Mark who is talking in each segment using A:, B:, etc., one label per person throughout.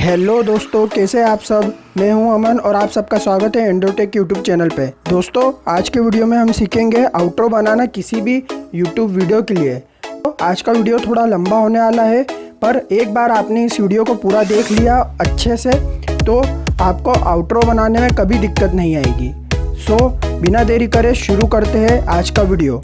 A: Hello दोस्तों, कैसे हैं आप सब। मैं हूं अमन और आप सबका स्वागत है एंड्रो टेक यूट्यूब चैनल पे। दोस्तों, आज के वीडियो में हम सीखेंगे आउट्रो बनाना किसी भी यूट्यूब वीडियो के लिए। तो आज का वीडियो थोड़ा लंबा होने वाला है, पर एक बार आपने इस वीडियो को पूरा देख लिया अच्छे से तो आपको आउट्रो बनाने में कभी दिक्कत नहीं आएगी। सो बिना देरी करे शुरू करते हैं आज का video.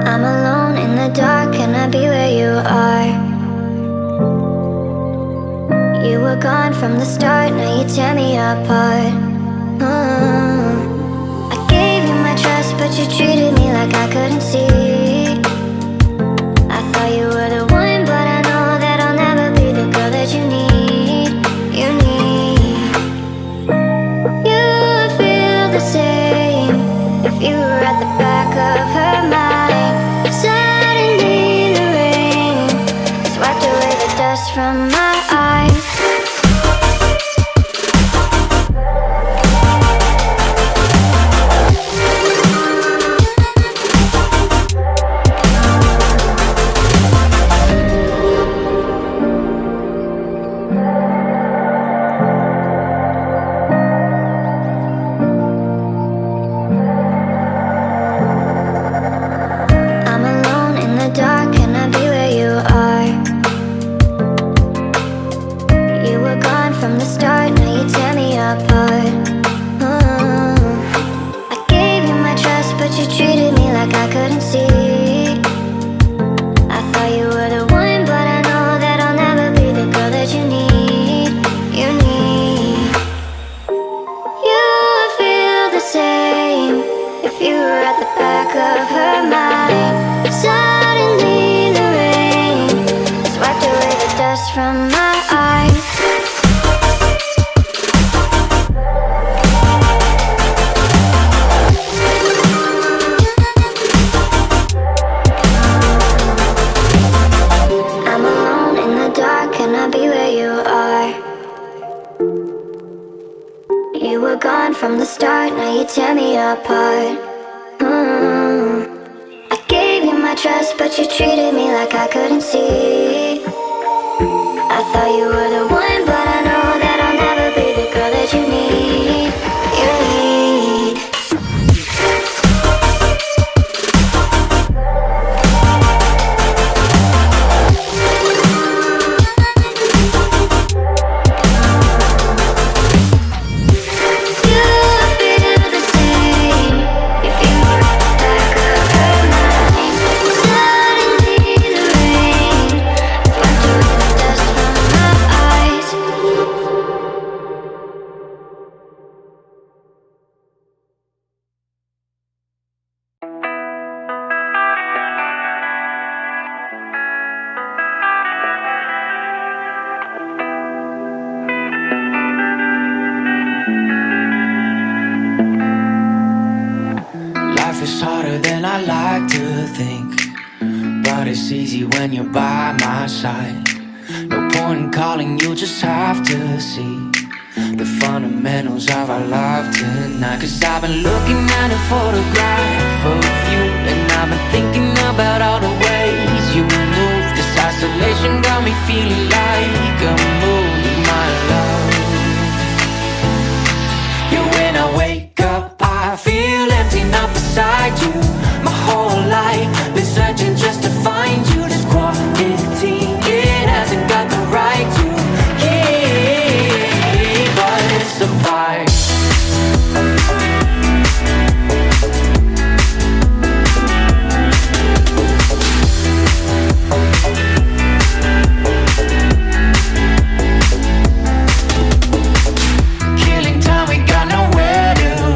B: I'm alone in the dark, can I be where you are? You were gone from the start, now you tear me apart. I gave you my trust, but you treated me like I couldn't see. I thought you were the one, but I know that I'll never be the girl that you need. You need. You would feel the same if you were at the back of her mind. Suddenly the rain has wiped away the dust from my eyes. if you were at the back of her mind. Suddenly the rain has wiped away the dust from my eyes. I'm alone in the dark, can I be where you are? You were gone from the start, now you tear me apart. I gave you my trust, but you treated me like I couldn't see. I thought you were the one, but I know that I'll never be the girl that you need. You need.
C: Life is harder than I like to think, but it's easy when you're by my side. No point in calling, you just have to see the fundamentals of our love tonight. Cause I've been looking at a photograph of you, and I've been thinking about all the ways you move. This isolation got me feeling like a mood, my love. Yeah, when I wake up, I feel empty, not beside you. My whole life been searching just to find you. This quarantine, it hasn't got the right to keep us apart. Killing time, we got nowhere to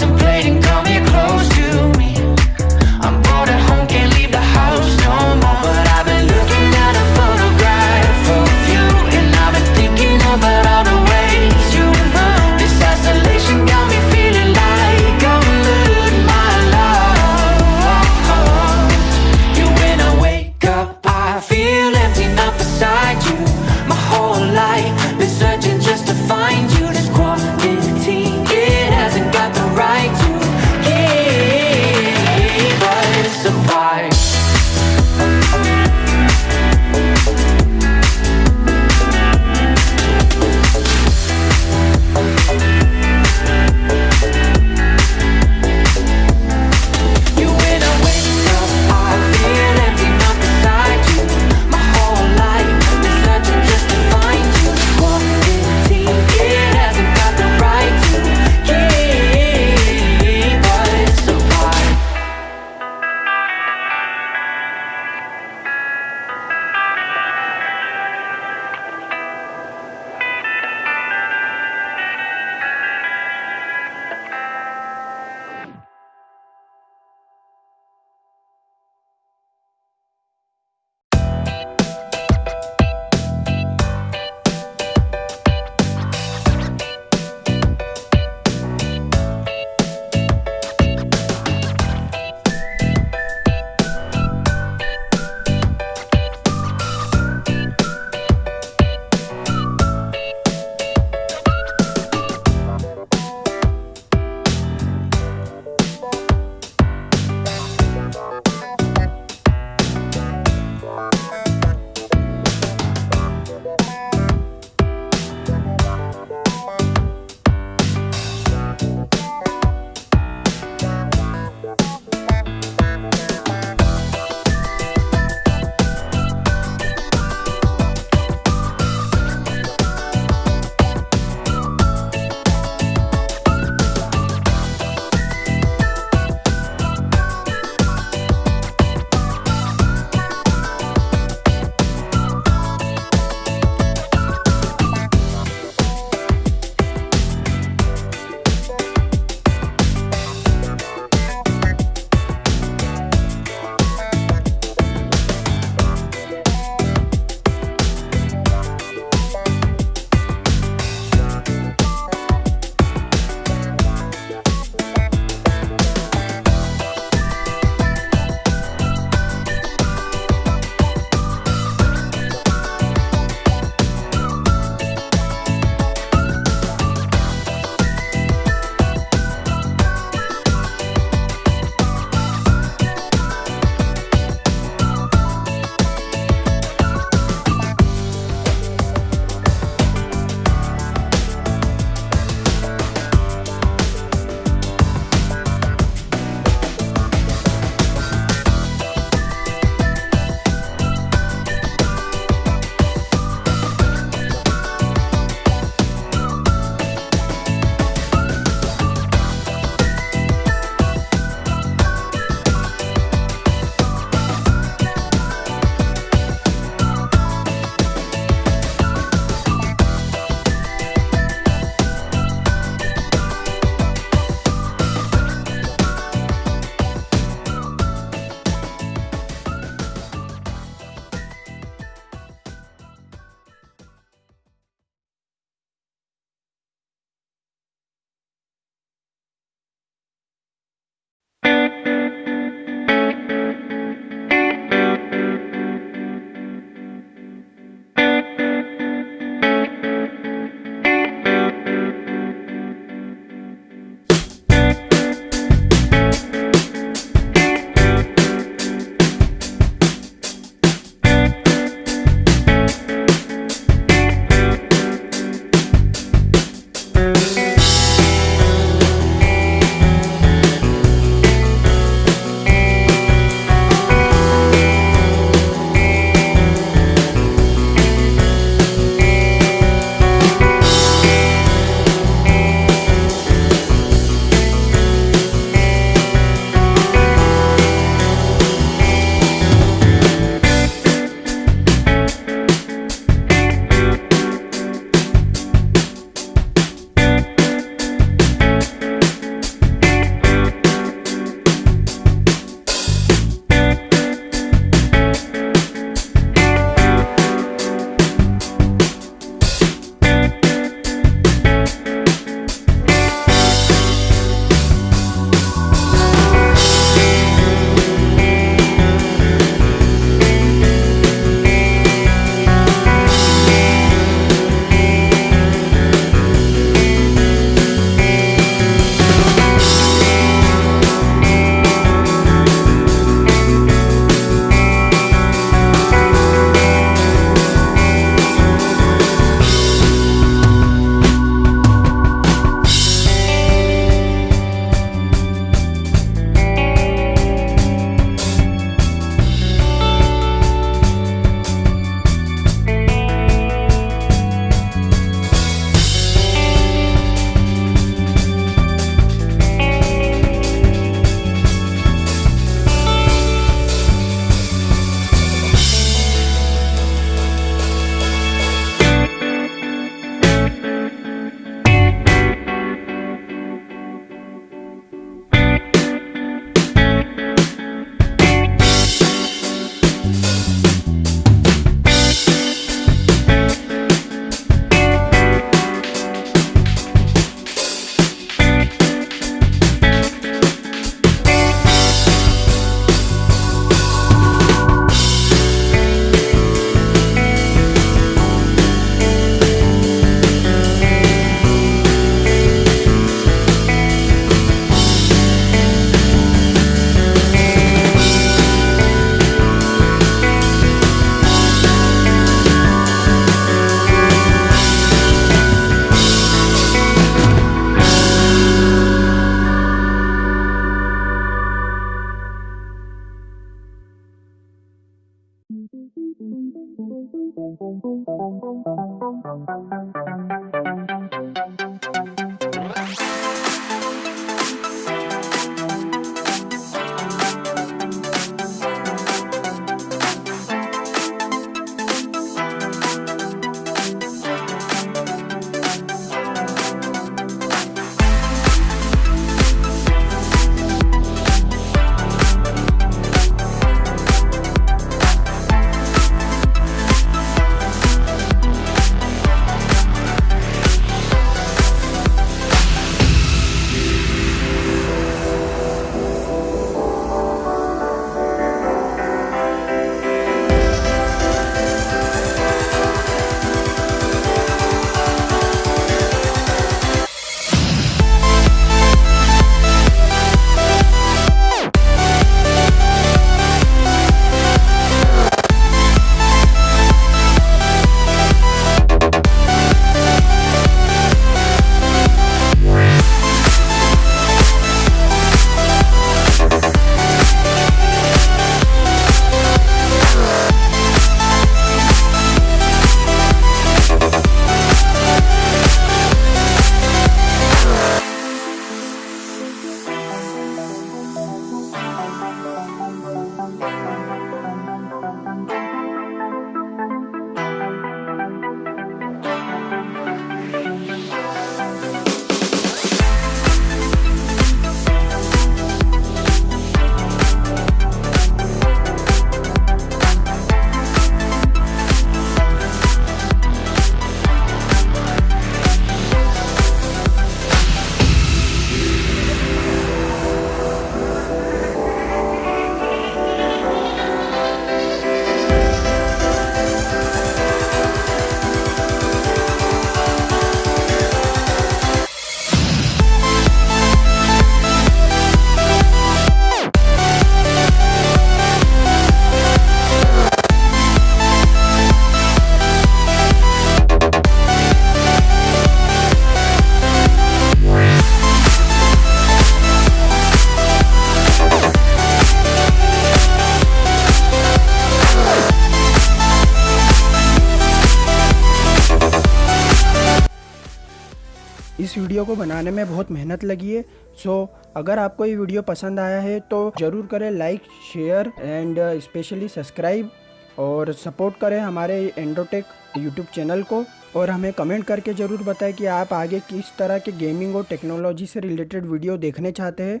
A: इस video को बनाने में बहुत मेहनत लगी है। सो अगर आपको ये वीडियो पसंद आया है तो ज़रूर करें like, share and specially subscribe, और सपोर्ट करें हमारे एंड्रोटेक यूट्यूब चैनल को, और हमें कमेंट करके ज़रूर बताएं कि आप आगे किस तरह के गेमिंग और टेक्नोलॉजी से रिलेटेड वीडियो देखने चाहते हैं।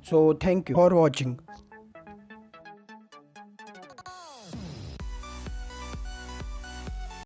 A: So thank you for watching.